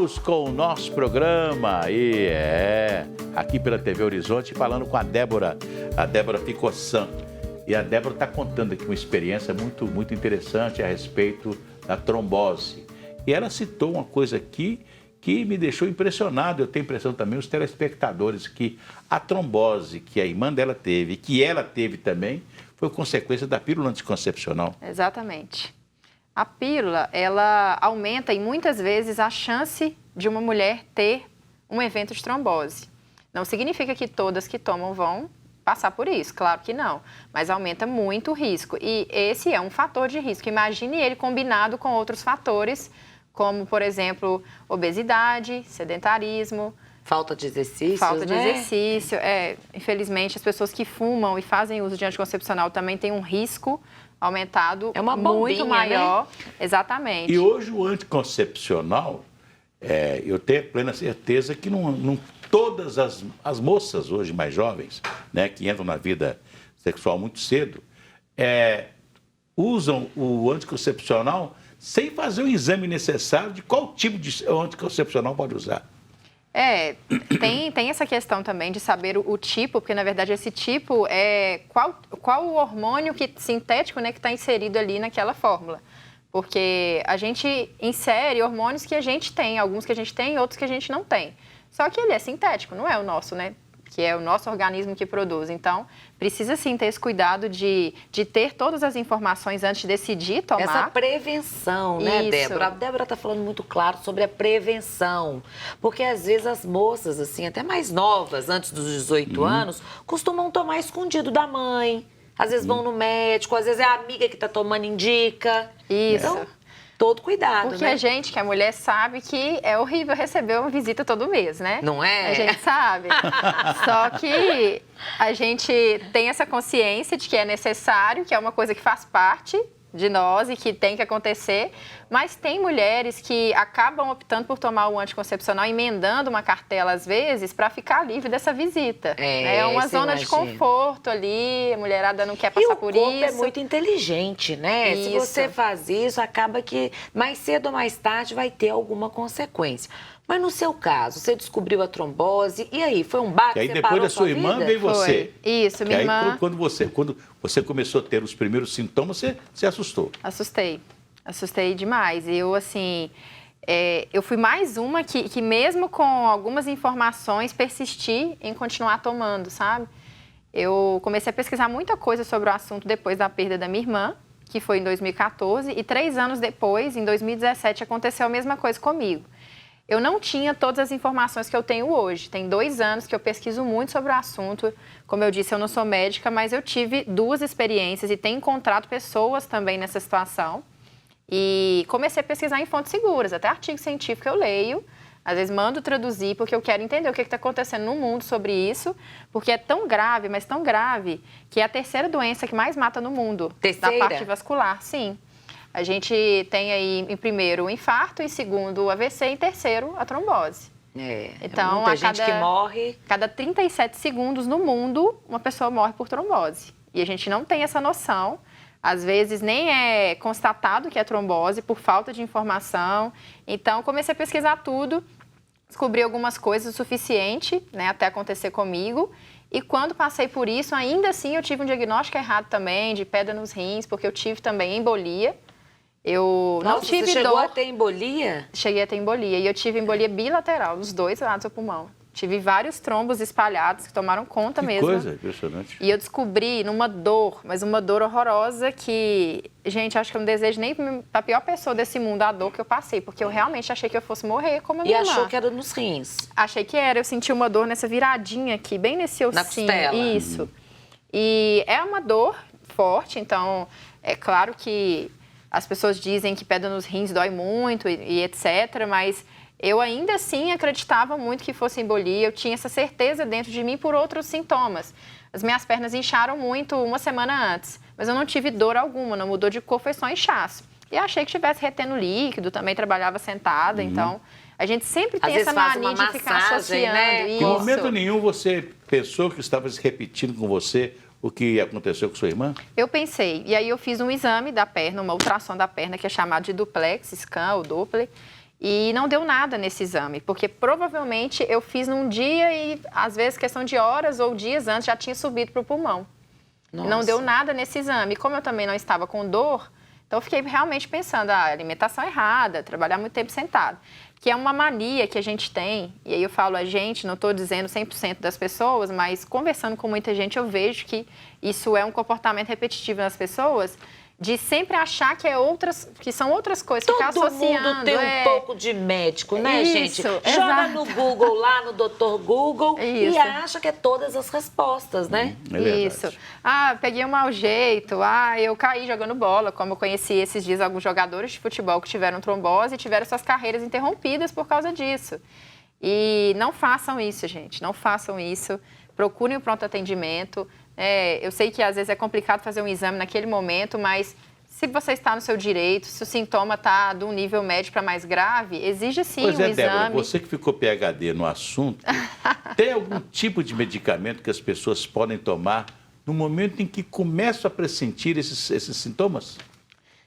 Voltamos com o nosso programa aqui pela TV Horizonte, falando com a Débora Ficossan. E a Débora está contando aqui uma experiência muito interessante a respeito da trombose. E ela citou uma coisa aqui que me deixou impressionado. Eu tenho impressão também, os telespectadores, que a trombose que a irmã dela teve, que ela teve também, foi consequência da pílula anticoncepcional. Exatamente. A pílula, ela aumenta e muitas vezes a chance de uma mulher ter um evento de trombose. Não significa que todas que tomam vão passar por isso, claro que não, mas aumenta muito o risco. E esse é um fator de risco. Imagine ele combinado com outros fatores, como, por exemplo, obesidade, sedentarismo, falta de exercício, falta de exercício. Infelizmente, as pessoas que fumam e fazem uso de anticoncepcional também têm um risco aumentado muito maior. Né? Exatamente. E hoje o anticoncepcional, eu tenho plena certeza que não todas as moças hoje mais jovens, né, que entram na vida sexual muito cedo, usam o anticoncepcional sem fazer o exame necessário de qual tipo de anticoncepcional pode usar. Tem essa questão também de saber o tipo, porque na verdade esse tipo é qual o hormônio sintético, né, que está inserido ali naquela fórmula. Porque a gente insere hormônios que a gente tem, alguns que a gente tem e outros que a gente não tem. Só que ele é sintético, não é o nosso, né? Que é o nosso organismo que produz. Então, precisa sim ter esse cuidado de ter todas as informações antes de decidir tomar. Essa prevenção, né, Débora? A Débora está falando muito claro sobre a prevenção. Porque, às vezes, as moças, assim, até mais novas, antes dos 18 anos, costumam tomar escondido da mãe. Às vezes vão no médico, às vezes é a amiga que está tomando indica. Isso. Então, todo cuidado, porque né? Que a mulher sabe que é horrível receber uma visita todo mês, né? Não é? A gente sabe. Só que a gente tem essa consciência de que é necessário, que é uma coisa que faz parte de nós e que tem que acontecer, mas tem mulheres que acabam optando por tomar o anticoncepcional, emendando uma cartela às vezes para ficar livre dessa visita. É uma zona de conforto ali, a mulherada não quer passar por isso. E o corpo é muito inteligente, né? Isso. Se você faz isso, acaba que mais cedo ou mais tarde vai ter alguma consequência. Mas no seu caso, você descobriu a trombose, e aí, foi um baque? E aí depois da sua irmã veio você. Isso, minha irmã. Aí, quando você começou a ter os primeiros sintomas, você assustou. Assustei demais. Eu, assim, eu fui mais uma que mesmo com algumas informações, persisti em continuar tomando, sabe? Eu comecei a pesquisar muita coisa sobre o assunto depois da perda da minha irmã, que foi em 2014, e 3 anos depois, em 2017, aconteceu a mesma coisa comigo. Eu não tinha todas as informações que eu tenho hoje. Tem 2 anos que eu pesquiso muito sobre o assunto. Como eu disse, eu não sou médica, mas eu tive 2 experiências e tenho encontrado pessoas também nessa situação. E comecei a pesquisar em fontes seguras, até artigo científico eu leio. Às vezes mando traduzir, porque eu quero entender o que está acontecendo no mundo sobre isso. Porque é tão grave, mas tão grave, que é a 3ª doença que mais mata no mundo. Terceira? Da parte vascular, sim. A gente tem aí, em primeiro, o infarto, em segundo, o AVC e em terceiro, a trombose. Então, muita gente que morre. Cada 37 segundos no mundo, uma pessoa morre por trombose. E a gente não tem essa noção. Às vezes, nem é constatado que é trombose por falta de informação. Então, comecei a pesquisar tudo, descobri algumas coisas o suficiente, né, até acontecer comigo. E quando passei por isso, ainda assim, eu tive um diagnóstico errado também, de pedra nos rins, porque eu tive também embolia. Não tive você chegou dor. a ter embolia? Cheguei a ter embolia. E eu tive embolia bilateral, nos 2 lados do pulmão. Tive vários trombos espalhados que tomaram conta mesmo. Que coisa impressionante. E eu descobri numa dor, mas uma dor horrorosa que, gente, acho que eu não desejo nem para a pior pessoa desse mundo a dor que eu passei, porque eu realmente achei que eu fosse morrer como a minha irmã. E achou que era nos rins? Achei que era. Eu senti uma dor nessa viradinha aqui, bem nesse ossinho. Na costela? Isso. E é uma dor forte, então é claro que as pessoas dizem que pedra nos rins dói muito e etc., mas eu ainda assim acreditava muito que fosse embolia. Eu tinha essa certeza dentro de mim por outros sintomas. As minhas pernas incharam muito 1 semana antes, mas eu não tive dor alguma, não mudou de cor, foi só inchaço. E achei que estivesse retendo líquido, também trabalhava sentada, então a gente sempre tem essa mania de ficar associando, né? Em momento nenhum você pensou que estava se repetindo com você o que aconteceu com sua irmã? Eu pensei, e aí eu fiz um exame da perna, uma ultrassom da perna, que é chamado de duplex, scan ou Doppler, E não deu nada nesse exame, porque provavelmente eu fiz num dia e, às vezes, questão de horas ou dias antes, já tinha subido para o pulmão. Nossa. Não deu nada nesse exame. Como eu também não estava com dor, então eu fiquei realmente pensando, alimentação errada, trabalhar muito tempo sentado. Que é uma mania que a gente tem, e aí eu falo a gente, não estou dizendo 100% das pessoas, mas conversando com muita gente eu vejo que isso é um comportamento repetitivo nas pessoas, de sempre achar que são outras coisas, ficar associando. Todo mundo tem um pouco de médico, né, gente? Joga exato. no Google, lá no Dr. Google, e acha que é todas as respostas, né? Isso. Peguei um mau jeito, eu caí jogando bola, como eu conheci esses dias alguns jogadores de futebol que tiveram trombose e tiveram suas carreiras interrompidas por causa disso. E não façam isso, gente, não façam isso. Procurem o pronto atendimento. Eu sei que às vezes é complicado fazer um exame naquele momento, mas se você está no seu direito, se o sintoma está de um nível médio para mais grave, exige sim um exame. Débora, você que ficou PhD no assunto, tem algum tipo de medicamento que as pessoas podem tomar no momento em que começam a pressentir esses sintomas?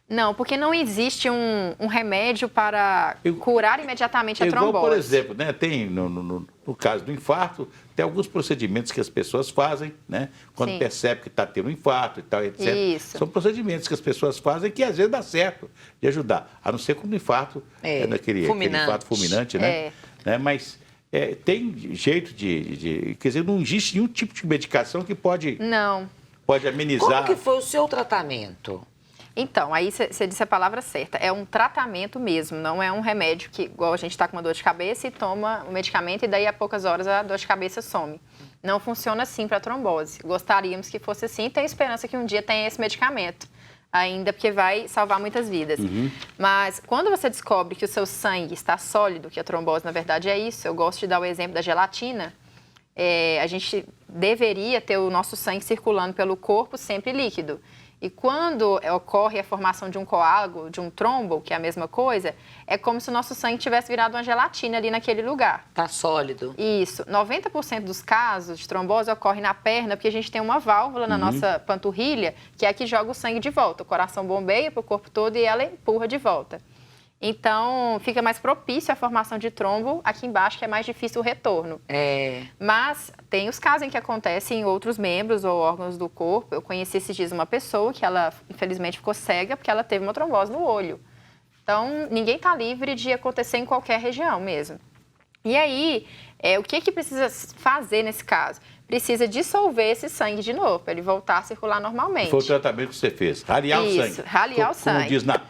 Não, porque não existe um remédio para curar imediatamente a trombose. Igual, por exemplo, né, tem no caso do infarto, tem alguns procedimentos que as pessoas fazem, né? Quando percebe que está tendo um infarto e tal, etc. Isso. São procedimentos que as pessoas fazem que às vezes dá certo de ajudar. A não ser quando o infarto é aquele infarto fulminante, né? Mas tem jeito quer dizer, não existe nenhum tipo de medicação que pode amenizar. Como que foi o seu tratamento? Então, aí você disse a palavra certa. É um tratamento mesmo, não é um remédio que, igual a gente está com uma dor de cabeça e toma o medicamento e daí a poucas horas a dor de cabeça some. Não funciona assim para trombose. Gostaríamos que fosse assim e tenho esperança que um dia tenha esse medicamento ainda, porque vai salvar muitas vidas. Mas quando você descobre que o seu sangue está sólido, que a trombose na verdade é isso, eu gosto de dar o exemplo da gelatina, a gente deveria ter o nosso sangue circulando pelo corpo sempre líquido. E quando ocorre a formação de um coágulo, de um trombo, que é a mesma coisa, é como se o nosso sangue tivesse virado uma gelatina ali naquele lugar. Tá sólido. Isso. 90% dos casos de trombose ocorre na perna, porque a gente tem uma válvula na nossa panturrilha, que é a que joga o sangue de volta. O coração bombeia para o corpo todo e ela empurra de volta. Então, fica mais propício a formação de trombo aqui embaixo, que é mais difícil o retorno. Mas tem os casos em que acontecem em outros membros ou órgãos do corpo. Eu conheci esses dias uma pessoa que ela, infelizmente, ficou cega porque ela teve uma trombose no olho. Então, ninguém está livre de acontecer em qualquer região mesmo. E aí, o que precisa fazer nesse caso? Precisa dissolver esse sangue de novo, para ele voltar a circular normalmente. Foi o tratamento que você fez, raliar o sangue. Raliar o sangue. Como diz na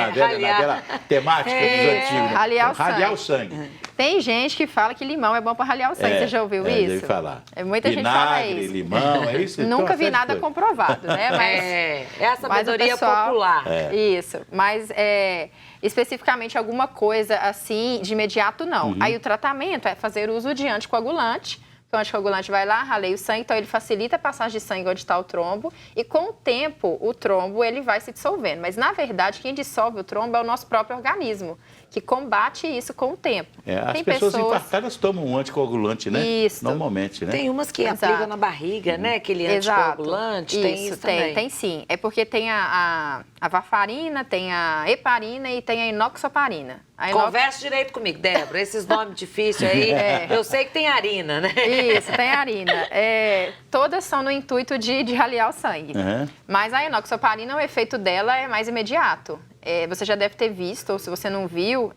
velha temática dos antigos. Raliar o sangue. Tem gente que fala que limão é bom para raliar o sangue. Você já ouviu isso? Já ouvi falar. Muita gente fala isso. Limão, é isso? Nunca vi nada comprovado, né? Mas, é a sabedoria popular. Isso. Mas especificamente alguma coisa assim, de imediato não. Aí o tratamento é fazer uso de anticoagulante. O anticoagulante vai lá, raleia o sangue, então ele facilita a passagem de sangue onde está o trombo e com o tempo o trombo ele vai se dissolvendo. Mas na verdade quem dissolve o trombo é o nosso próprio organismo, que combate isso com o tempo. As pessoas infartadas tomam um anticoagulante, né? Isso. Normalmente, né? Tem umas que aplicam na barriga, né? Aquele anticoagulante, tem isso também. Tem sim. É porque tem a varfarina, tem a heparina e tem a inoxaparina. Conversa direito comigo, Débora. Esses nomes difíceis aí, eu sei que tem arina, né? Isso, tem arina. Todas são no intuito de raliar o sangue. Mas a inoxaparina, o efeito dela é mais imediato. Você já deve ter visto, ou se você não viu,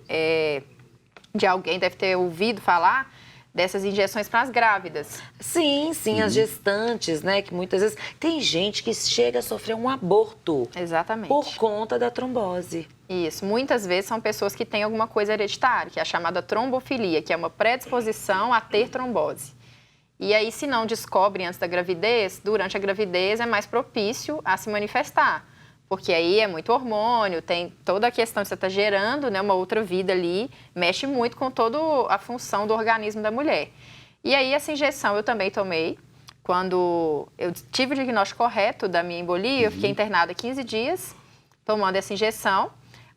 de alguém deve ter ouvido falar dessas injeções para as grávidas. Sim, as gestantes, né? Que muitas vezes tem gente que chega a sofrer um aborto. Exatamente. Por conta da trombose. Isso. Muitas vezes são pessoas que têm alguma coisa hereditária, que é a chamada trombofilia, que é uma predisposição a ter trombose. E aí, se não descobrem antes da gravidez, durante a gravidez é mais propício a se manifestar. Porque aí é muito hormônio, tem toda a questão que você está gerando, né, uma outra vida ali, mexe muito com toda a função do organismo da mulher. E aí essa injeção eu também tomei. Quando eu tive o diagnóstico correto da minha embolia, eu fiquei internada 15 dias tomando essa injeção.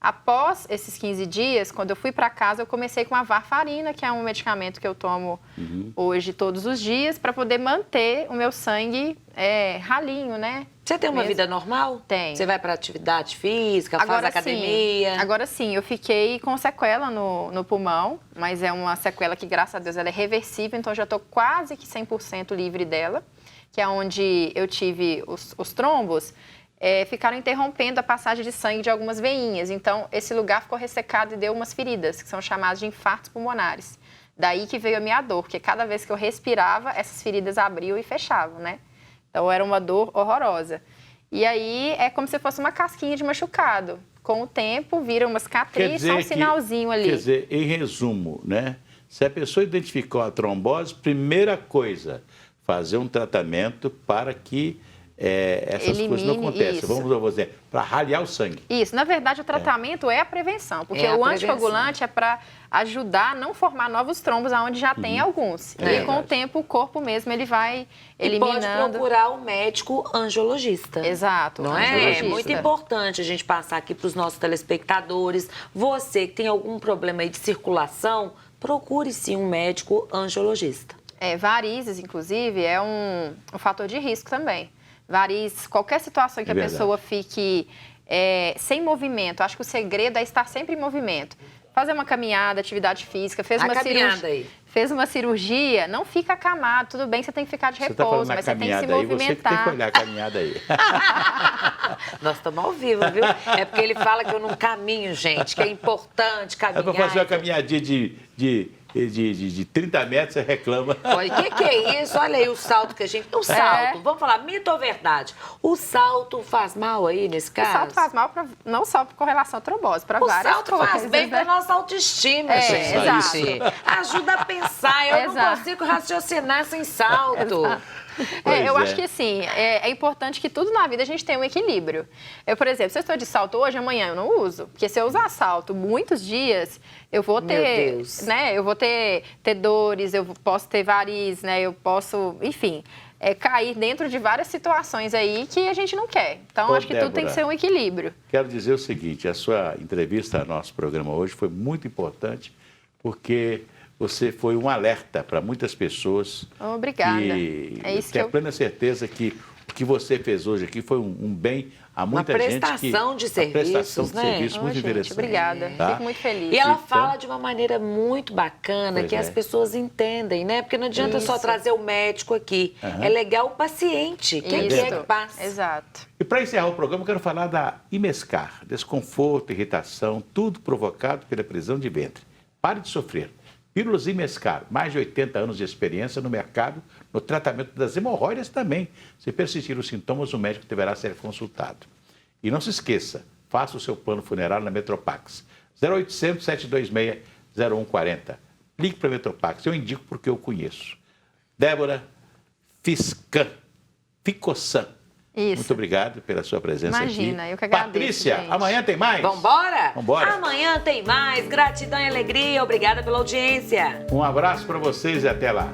Após esses 15 dias, quando eu fui para casa, eu comecei com a varfarina, que é um medicamento que eu tomo hoje todos os dias, para poder manter o meu sangue ralinho, né? Você tem uma vida normal? Tem. Você vai para atividade física, faz academia? Agora sim, eu fiquei com sequela no pulmão, mas é uma sequela que, graças a Deus, ela é reversível, então eu já estou quase que 100% livre dela, que é onde eu tive os trombos. Ficaram interrompendo a passagem de sangue de algumas veinhas. Então, esse lugar ficou ressecado e deu umas feridas, que são chamadas de infartos pulmonares. Daí que veio a minha dor, porque cada vez que eu respirava, essas feridas abriam e fechavam, né? Então, era uma dor horrorosa. E aí, é como se fosse uma casquinha de machucado. Com o tempo, viram umas cicatrizes, só um sinalzinho ali. Quer dizer, em resumo, né? Se a pessoa identificou a trombose, primeira coisa, fazer um tratamento para que essas coisas não aconteçam. Isso. Vamos dizer, para raliar o sangue. Isso. Na verdade, o tratamento é a prevenção, porque o anticoagulante é para ajudar a não formar novos trombos onde já tem alguns. E com o tempo, o corpo mesmo, ele vai eliminando. E pode procurar o médico angiologista. Exato. Não é? É muito importante a gente passar aqui para os nossos telespectadores. Você que tem algum problema aí de circulação, procure sim um médico angiologista. Varizes, inclusive, é um fator de risco também. Varizes, qualquer situação que a pessoa fique sem movimento, acho que o segredo é estar sempre em movimento. Fazer uma caminhada, atividade física, fez uma cirurgia, não fica acamado, tudo bem, você tem que ficar de repouso, mas você tem que se movimentar. Você que tem que olhar a caminhada aí. Nós estamos ao vivo, viu? É porque ele fala que eu não caminho, gente, que é importante caminhar. É para fazer uma caminhadinha de 30 metros, você reclama. Olha, o que é isso? Olha aí o salto que a gente... O salto, vamos falar, mito ou verdade? O salto faz mal aí, nesse caso? O salto faz mal não só com relação à trombose, para várias coisas. O salto faz bem para nossa autoestima, gente. Exato. Ajuda a pensar. Eu não consigo raciocinar sem salto. Eu acho que assim, é importante que tudo na vida a gente tenha um equilíbrio. Eu, por exemplo, se eu estou de salto hoje, amanhã eu não uso. Porque se eu usar salto muitos dias, eu vou ter, né? Eu vou ter dores, eu posso ter varizes, né? Eu posso, enfim, cair dentro de várias situações aí que a gente não quer. Então, acho que tudo tem que ser um equilíbrio. Quero dizer o seguinte, a sua entrevista ao nosso programa hoje foi muito importante, porque você foi um alerta para muitas pessoas. Obrigada. É isso que eu tenho plena certeza que o que você fez hoje aqui foi um bem a muita gente. Uma prestação de serviços, né? Muito interessante. Obrigada. Fico muito feliz. E ela fala de uma maneira muito bacana que as pessoas entendem, né? Porque não adianta só trazer o médico aqui. É legal o paciente. Quem é que passa? Exato. E para encerrar o programa, eu quero falar da Imescar. Desconforto, irritação, tudo provocado pela prisão de ventre. Pare de sofrer. Pílulas Imescar, mais de 80 anos de experiência no mercado, no tratamento das hemorroidas também. Se persistir os sintomas, o médico deverá ser consultado. E não se esqueça, faça o seu plano funerário na Metropax. 0800 726 0140. Ligue para a Metropax, eu indico porque eu conheço. Débora Ficossan. Isso. Muito obrigado pela sua presença aqui. Imagina, eu que agradeço, Patrícia, gente. Amanhã tem mais? Vambora? Vambora. Amanhã tem mais. Gratidão e alegria. Obrigada pela audiência. Um abraço para vocês e até lá.